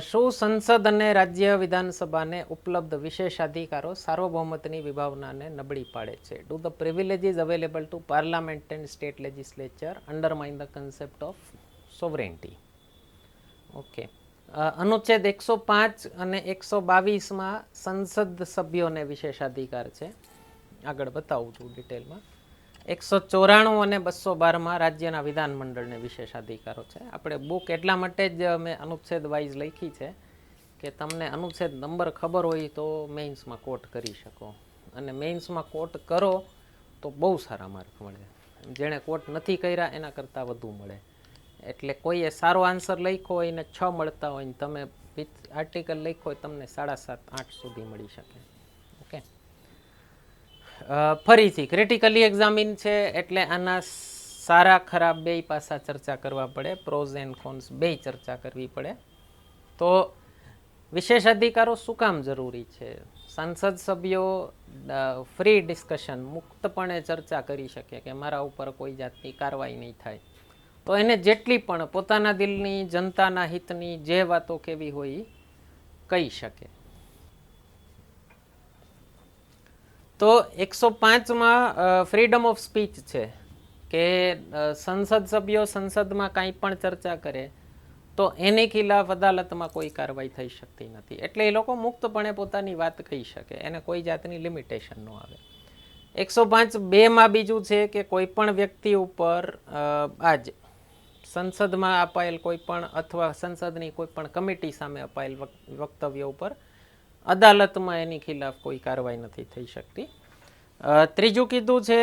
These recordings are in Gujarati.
શું સંસદ અને રાજ્ય વિધાનસભાને ઉપલબ્ધ વિશેષાધિકારો સાર્વભૌમત્વની વિભાવનાને નબળી પાડે છે? Do the privileges available to parliament and state legislature undermine the concept of sovereignty? Okay, અનુચ્છેદ 105 અને 122માં સંસદ સભ્યોને વિશેષાધિકાર છે. આગળ બતાવું છું ડિટેલમાં. 194 અને 212માં રાજ્યના વિધાનમંડળને વિશેષાધિકારો છે. આપણે બુક એટલા માટે જ મેં અનુચ્છેદ વાઇઝ લખી છે કે તમને અનુચ્છેદ નંબર ખબર હોય તો મેઇન્સમાં કોટ કરી શકો, અને મેઇન્સમાં કોટ કરો તો બહુ સારા માર્ક મળે. જેણે કોટ નથી કર્યા એના કરતાં વધુ મળે. એટલે કોઈએ સારો આન્સર લખ્યો હોય ને 6 મળતા હોય ને તમે આર્ટિકલ લખ્યો હોય તમને 7.5 8 સુધી મળી શકે. ઓકે, ફરીથી ક્રિટિકલી એક્ઝામિન છે એટલે આના સારા ખરાબ બે પાસા ચર્ચા કરવા પડે, પ્રોઝ એન્ડ કોન્સ બે ચર્ચા કરવી પડે. તો વિશેષાધિકારો શું કામ જરૂરી છે? સંસદ સભ્યો ફ્રી ડિસ્કશન, મુક્તપણે ચર્ચા કરી શકે કે મારા ઉપર કોઈ જાતની કાર્યવાહી નહીં થાય, તો એને જેટલી પણ પોતાના દિલની, જનતાના હિતની જે વાતો કેવી હોય કહી શકે. તો 105માં ફ્રીડમ ઓફ સ્પીચ છે કે સંસદ સભ્યો સંસદમાં કાંઈ પણ ચર્ચા કરે તો એની ખિલાફ અદાલતમાં કોઈ કાર્યવાહી થઈ શકતી નથી. એટલે એ લોકો મુક્તપણે પોતાની વાત કહી શકે, એને કોઈ જાતની લિમિટેશન ન આવે. 105(2) બીજું છે કે કોઈ પણ વ્યક્તિ ઉપર આજ સંસદમાં અપાયેલ કોઈ પણ અથવા સંસદની કોઈ પણ કમિટી સામે અપાયેલ વક્તવ્ય ઉપર અદાલતમાં એની ખિલાફ કોઈ કાર્યવાહી નથી થઈ શકતી. ત્રીજું કીધું છે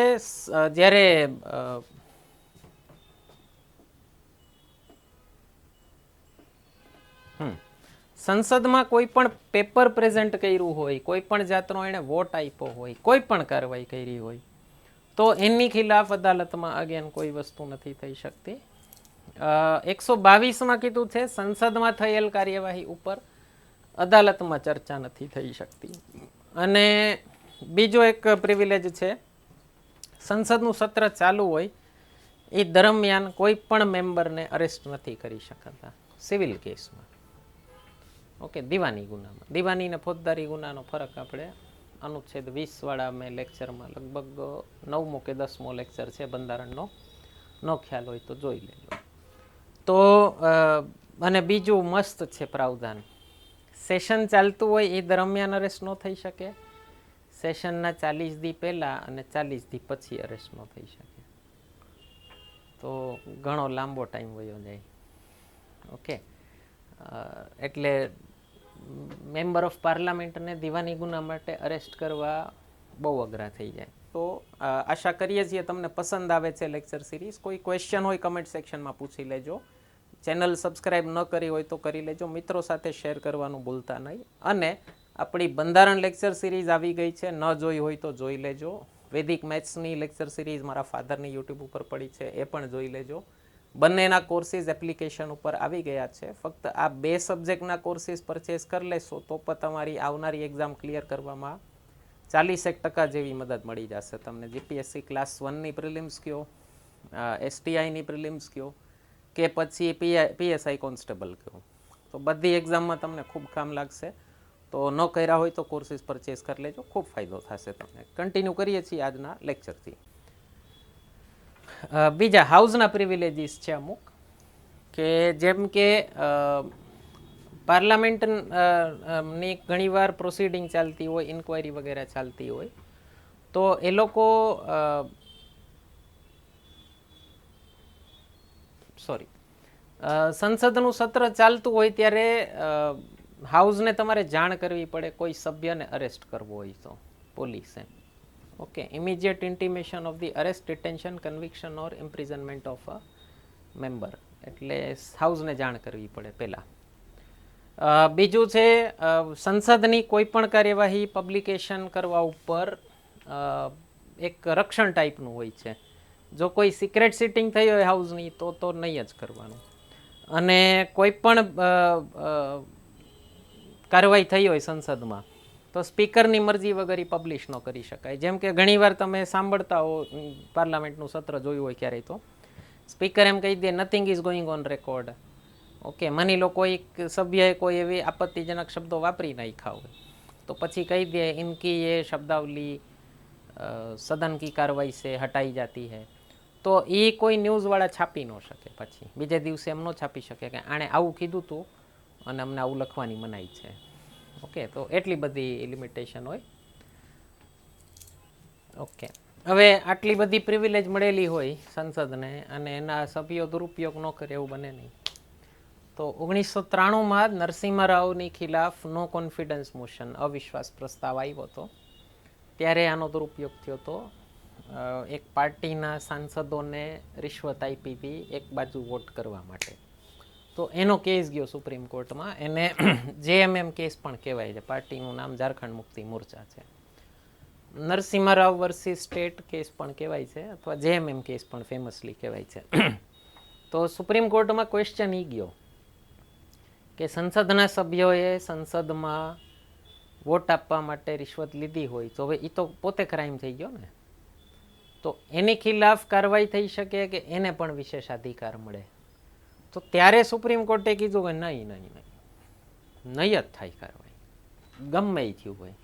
જ્યારે સંસદમાં કોઈ પણ પેપર પ્રેઝન્ટ કર્યું હોય, કોઈ પણ જાતનો એણે વોટ આપ્યો હોય, કોઈ પણ કાર્યવાહી કરી હોય તો એની ખિલાફ અદાલતમાં અગેન કોઈ વસ્તુ નથી થઈ શકતી. 122માં કીધું છે સંસદમાં થયેલ કાર્યવાહી ઉપર અદાલતમાં ચર્ચા નથી થઈ શકતી. અને બીજો એક પ્રિવિલેજ છે, સંસદનું સત્ર ચાલુ હોય એ દરમિયાન કોઈ પણ મેમ્બરને અરેસ્ટ નથી કરી શકતા સિવિલ કેસમાં. ઓકે, દીવાની ગુનામાં. દીવાની ને ફોજદારી ગુનાનો ફરક આપણે અનુચ્છેદ 20 મેં લેક્ચરમાં લગભગ 9મો કે 10મો લેક્ચર છે બંધારણનો, ન ખ્યાલ હોય તો જોઈ લેજો. તો અને બીજું મસ્ત છે પ્રાવધાન, સેશન ચાલતું હોય એ દરમિયાન અરેસ્ટ ન થઈ શકે, સેશનના 40 દી પહેલાં અને 40 દી પછી અરેસ્ટ ન થઈ શકે. તો ઘણો લાંબો ટાઈમ વયો જાય. ઓકે, એટલે મેમ્બર ઓફ પાર્લામેન્ટને દીવાની ગુના માટે અરેસ્ટ કરવા બહુ અઘરા થઈ જાય. તો આશા કરીએ છીએ તમને પસંદ આવે છે લેક્ચર સિરીઝ. કોઈ ક્વેશ્ચન હોય કમેન્ટ સેક્શનમાં પૂછી લેજો. ચેનલ સબસ્ક્રાઈબ ન કરી હોય તો કરી લેજો. મિત્રો સાથે શેર કરવાનું ભૂલતા નહીં. અને આપણી બંધારણ લેક્ચર સિરીઝ આવી ગઈ છે, ન જોઈ હોય તો જોઈ લેજો. વૈદિક મેથ્સની લેક્ચર સિરીઝ મારા ફાધરની યુટ્યુબ ઉપર પડી છે, એ પણ જોઈ લેજો. બંનેના કોર્સીસ એપ્લિકેશન ઉપર આવી ગયા છે. ફક્ત આ 2 સબ્જેક્ટના કોર્સીસ પરચેસ કરી લેશો તો પણ તમારી આવનારી એક્ઝામ ક્લિયર કરવામાં 40% જેવી મદદ મળી જશે તમને. જીપીએસસી ક્લાસ 1ની પ્રિલિમ્સ કયો, એસટીઆઈની પ્રિલિમ્સ કયો કે પછી પીએસઆઈ કોન્સ્ટેબલ કયો, તો બધી એક્ઝામમાં તમને ખૂબ કામ લાગશે. તો ન કર્યા હોય તો કોર્સીસ પરચેસ કરી લેજો, ખૂબ ફાયદો થશે તમને. કન્ટિન્યુ કરીએ છીએ આજના લેક્ચરથી. બીજા હાઉસના પ્રિવિલેજીસ છે અમુક, કે જેમ કે પાર્લામેન્ટની ઘણીવાર પ્રોસિડિંગ ચાલતી હોય, ઇન્ક્વાયરી વગેરે ચાલતી હોય, તો એ લોકો સંસદનું સત્ર ચાલતું હોય ત્યારે હાઉસને તમારે જાણ કરવી પડે કોઈ સભ્યને અરેસ્ટ કરવો હોય તો પોલીસે. Okay, immediate intimation of the arrest, detention, conviction or imprisonment of a member, એટલે હાઉસને જાણ કરવી પડે પહેલાં. બીજું છે સંસદની કોઈ પણ કાર્યવાહી પબ્લિકેશન કરવા ઉપર એક રક્ષણ ટાઈપનું હોય છે. જો કોઈ સિક્રેટ સિટિંગ થઈ હોય હાઉસની તો નહીં જ કરવાનું. અને કોઈ પણ કાર્યવાહી થઈ હોય સંસદમાં તો સ્પીકરની મરજી વગર પબ્લિશ ન કરી શકાય. જેમ કે ઘણીવાર તમે સાંભળતા હો, પાર્લામેન્ટનું સત્ર જોયું હોય ક્યારેય, તો સ્પીકર એમ કહી દે nothing is going on record, okay, માની લો કોઈ સભ્યએ કોઈ એવી આપત્તિજનક શબ્દો વાપરી નાખ્યા હોય તો પછી કહી દે ઇનકી એ શબ્દાવલી સદન કી કાર્યવાહી સે હટાઈ જાતી હૈ, તો એ કોઈ ન્યૂઝવાળા છાપી ન શકે, પછી બીજે દિવસે એમ ન છાપી શકે કે આણે આવું કીધું હતું અને અમને આવું લખવાની મનાઈ છે. ઓકે, તો એટલી બધી લિમિટેશન હોય. ઓકે, હવે આટલી બધી પ્રિવિલેજ મળેલી હોય સંસદને અને એના સભ્યો દુરુપયોગ ન કરે એવું બને નહીં. તો 1993માં નરસિંહ રાવની ખિલાફ નો કોન્ફિડન્સ મોશન, અવિશ્વાસ પ્રસ્તાવ આવ્યો હતો, ત્યારે આનો દુરુપયોગ થયો હતો. એક પાર્ટીના સાંસદોને રિશ્વત આપી હતી એક બાજુ વોટ કરવા માટે, તો એનો કેસ ગયો સુપ્રીમ કોર્ટમાં. એને JMM કેસ પણ કહેવાય છે. પાર્ટીનું નામ ઝારખંડ મુક્તિ મોરચા છે. Narsinh Rao versus state case પણ કહેવાય છે, અથવા JMM કેસ પણ ફેમસલી કહેવાય છે. તો સુપ્રીમ કોર્ટમાં ક્વેશ્ચન એ ગયો કે સંસદના સભ્યોએ સંસદમાં વોટ આપવા માટે રિશ્વત લીધી હોય તો હવે એ તો પોતે ક્રાઇમ થઈ ગયો ને, તો એની ખિલાફ કાર્યવાહી થઈ શકે કે એને પણ વિશેષાધિકાર મળે. તો ત્યારે સુપ્રીમ કોર્ટે કીધું કે નહીં નહીં નહીં, નહીં જ થાય કાર્યવાહી, ગમે એ થયું હોય.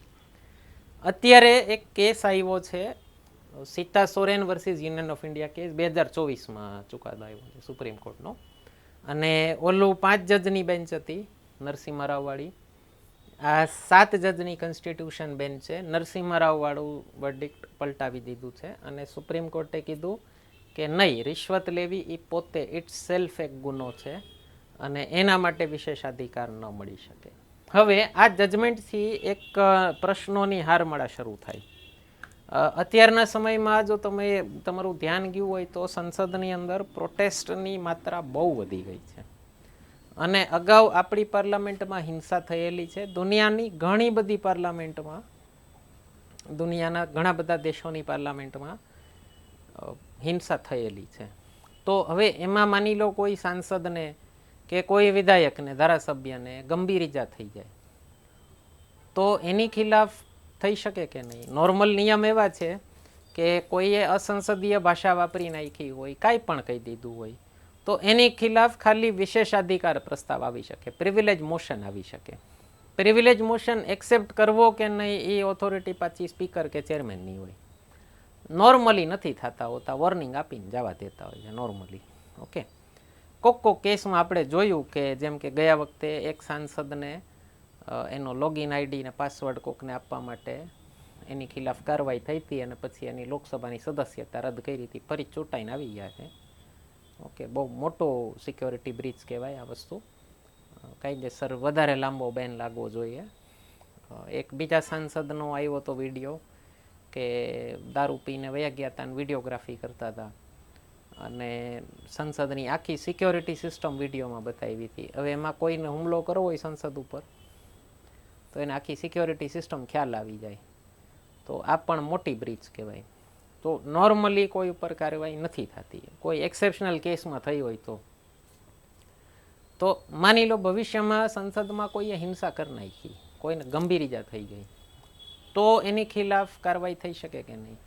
અત્યારે એક કેસ આવ્યો છે Sita Soren versus union of India case, 2024માં ચુકાદો આવ્યો છે સુપ્રીમ કોર્ટનો. અને ઓલું 5 જજની બેન્ચ હતી નરસિંહ રાવ વાળી, આ 7 જજની કોન્સ્ટિટ્યુશન બેન્ચ છે. નરસિંહ રાવ વાળું વર્ડિક્ટ પલટાવી દીધું છે અને સુપ્રીમ કોર્ટે કીધું કે નહીં, રિશ્વત લેવી એ પોતે ઇટ્સ સેલ્ફ એક ગુનો છે અને એના માટે વિશેષાધિકાર ન મળી શકે. હવે આ જજમેન્ટથી એક પ્રશ્નોની હારમાળા શરૂ થાય. અત્યારના સમયમાં જો તમે તમારું ધ્યાન ગયું હોય તો સંસદની અંદર પ્રોટેસ્ટની માત્રા બહુ વધી ગઈ છે. અને અગાઉ આપણી પાર્લામેન્ટમાં હિંસા થયેલી છે, દુનિયાની ઘણી બધી પાર્લામેન્ટમાં, દુનિયાના ઘણા બધા દેશોની પાર્લામેન્ટમાં હિંસા થયેલી છે. તો હવે એમાં માની લો કોઈ સાંસદને કે કોઈ વિધાયકને, ધારાસભ્યને ગંભીર ઈજા થઈ જાય તો એની ખિલાફ થઈ શકે કે નહીં? નોર્મલ નિયમ એવા છે કે કોઈએ અસંસદીય ભાષા વાપરી નાખી હોય, કાંઈ પણ કહી દીધું હોય, તો એની ખિલાફ ખાલી વિશેષાધિકાર પ્રસ્તાવ આવી શકે, પ્રિવિલેજ મોશન આવી શકે. પ્રિવિલેજ મોશન એક્સેપ્ટ કરવો કે નહીં એ ઓથોરિટી પાછી સ્પીકર કે ચેરમેનની હોય. નોર્મલી નથી થતા હોતા, વોર્નિંગ આપીને જવા દેતા હોય છે નોર્મલી. ઓકે, કોક કેસમાં આપણે જોયું કે જેમ કે ગયા વખતે એક સાંસદને એનો લોગિન આઈડી ને પાસવર્ડ કોકને આપવા માટે એની ખિલાફ કાર્યવાહી થઈ હતી અને પછી એની લોકસભાની સદસ્યતા રદ કરી હતી, ફરી ચૂંટાઈને આવી ગયા છે. ઓકે, બહુ મોટો સિક્યોરિટી બ્રીચ કહેવાય આ વસ્તુ. કાયદેસર વધારે લાંબો બેન લાગવો જોઈએ. એક બીજા સાંસદનો આવ્યો હતો વિડીયો કે દારૂ પીને વયા ગયા હતા અને વિડીયોગ્રાફી કરતા હતા અને સંસદની આખી સિક્યોરિટી સિસ્ટમ વિડીયોમાં બતાવી હતી. હવે એમાં કોઈને હુમલો કરવો હોય સંસદ ઉપર તો એને આખી સિક્યોરિટી સિસ્ટમ ખ્યાલ આવી જાય, તો આ પણ મોટી બ્રીચ કહેવાય. તો નોર્મલી કોઈ ઉપર કાર્યવાહી નથી થતી, કોઈ એક્સેપ્શનલ કેસમાં થઈ હોય તો માની લો ભવિષ્યમાં સંસદમાં કોઈએ હિંસા કરી નાખી, કોઈને ગંભીર ઈજા થઈ ગઈ, તો એની ખિલાફ કાર્યવાહી થઈ શકે કે નહીં?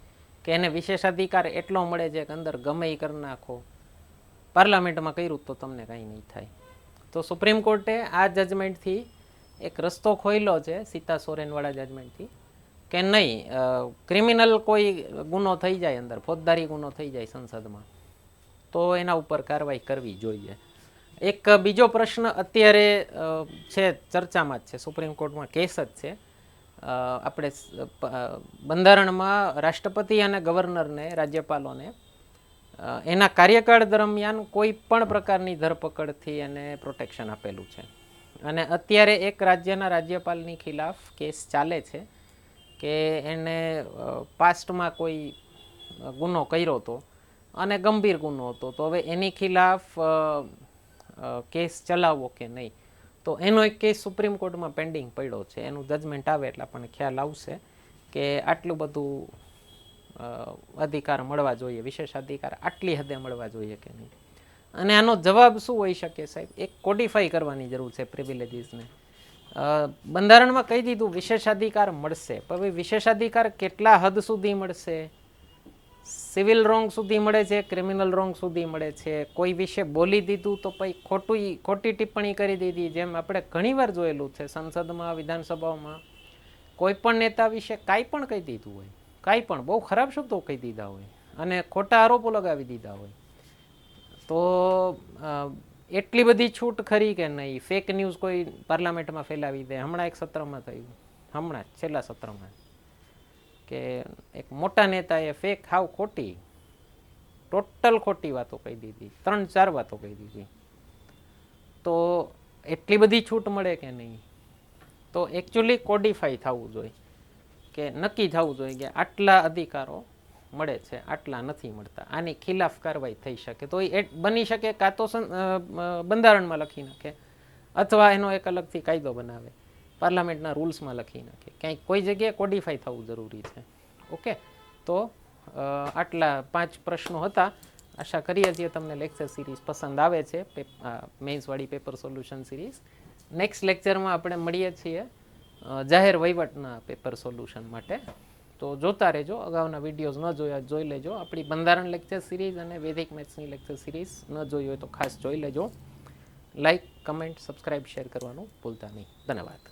કે એને વિશેષાધિકાર એટલો મળે છે કે અંદર ગમે એ કરી નાખો, પાર્લામેન્ટમાં કર્યું તો તમને કાંઈ નહીં થાય. તો સુપ્રીમ કોર્ટે આ જજમેન્ટથી એક રસ્તો ખોલ્યો છે, સીતા સોરેનવાળા જજમેન્ટથી, કે નહીં, ક્રિમિનલ કોઈ ગુનો થઈ જાય અંદર, ફોજદારી ગુનો થઈ જાય સંસદમાં, તો એના ઉપર કાર્યવાહી કરવી જોઈએ. એક બીજો પ્રશ્ન અત્યારે છે, ચર્ચામાં જ છે, સુપ્રીમ કોર્ટમાં કેસ જ છે. આપણે બંધારણમાં રાષ્ટ્રપતિ અને ગવર્નરને, રાજ્યપાલોને એના કાર્યકાળ દરમિયાન કોઈ પણ પ્રકારની ધરપકડથી એને પ્રોટેક્શન આપેલું છે. અને અત્યારે એક રાજ્યના રાજ્યપાલની ખિલાફ કેસ ચાલે છે કે એને પાસ્ટમાં કોઈ ગુનો કર્યો હતો અને ગંભીર ગુનો હતો, તો હવે એની ખિલાફ કેસ ચલાવવો કે નહીં. તો એનો એક કેસ સુપ્રીમ કોર્ટમાં પેન્ડિંગ પડ્યો છે. એનું જજમેન્ટ આવે એટલે આપણને ખ્યાલ આવશે કે આટલું બધું અધિકાર મળવા જોઈએ, વિશેષ અધિકાર આટલી હદે મળવા જોઈએ કે નહીં. અને આનો જવાબ શું હોઈ શકે સાહેબ? એક કોડિફાઈ કરવાની જરૂર છે પ્રિવિલેજીસને. બંધારણમાં કહી દીધું વિશેષાધિકાર મળશે, પણ વિશેષાધિકાર કેટલા હદ સુધી મળશે સિવિલ રોંગ સુધી મળે છે, ક્રિમિનલ રોંગ સુધી મળે છે. કોઈ વિશે બોલી દીધું તો પછી ખોટી ટિપ્પણી કરી દીધી, જેમ આપણે ઘણીવાર જોયેલું છે સંસદમાં, વિધાનસભાઓમાં. કોઈ પણ નેતા વિશે કાંઈ પણ કહી દીધું હોય, કાંઈ પણ બહુ ખરાબ શબ્દો કહી દીધા હોય અને ખોટા આરોપો લગાવી દીધા હોય, તો એટલી બધી છૂટ ખરી કે નહીં? ફેક ન્યૂઝ કોઈ પાર્લામેન્ટમાં ફેલાવી દે. હમણાં એક સત્રમાં થયું, હમણાં છેલ્લા સત્રમાં, કે એક મોટા નેતાએ ફેક હાવ ખોટી, ટોટલ ખોટી વાતો કહી દીધી, 3-4 વાતો કહી દીધી. તો એટલી બધી છૂટ મળે કે નહીં? તો એકચ્યુઅલી કોડિફાઈ થવું જોઈએ, કે નક્કી થવું જોઈએ કે આટલા અધિકારો મળે છે, આટલા નથી મળતા, આની ખિલાફ કાર્યવાહી થઈ શકે. તો એ બની શકે કાં તો બંધારણમાં લખી નાખે, અથવા એનો એક અલગથી કાયદો બનાવે, પાર્લામેન્ટના રૂલ્સમાં લખી નાખે. ક્યાંય કોઈ જગ્યાએ કોડિફાઈ થવું જરૂરી છે. ઓકે, તો આટલા 5 પ્રશ્નો હતા. આશા કરીએ છીએ તમને લેક્ચર સિરીઝ પસંદ આવે છે, મેઇન્સવાળી પેપર સોલ્યુશન સિરીઝ. નેક્સ્ટ લેક્ચરમાં આપણે મળીએ છીએ જાહેર વહીવટના પેપર સોલ્યુશન માટે. તો જોતા રહેજો, અગાઉના વિડીયોઝ ન જોયા જોઈ લેજો. આપણી બંધારણ લેક્ચર સિરીઝ અને વૈદિક મેથ્સની લેક્ચર સિરીઝ ન જોઈ હોય તો ખાસ જોઈ લેજો. લાઇક, કમેન્ટ, સબસ્ક્રાઇબ, શેર કરવાનું ભૂલતા નહીં. ધન્યવાદ.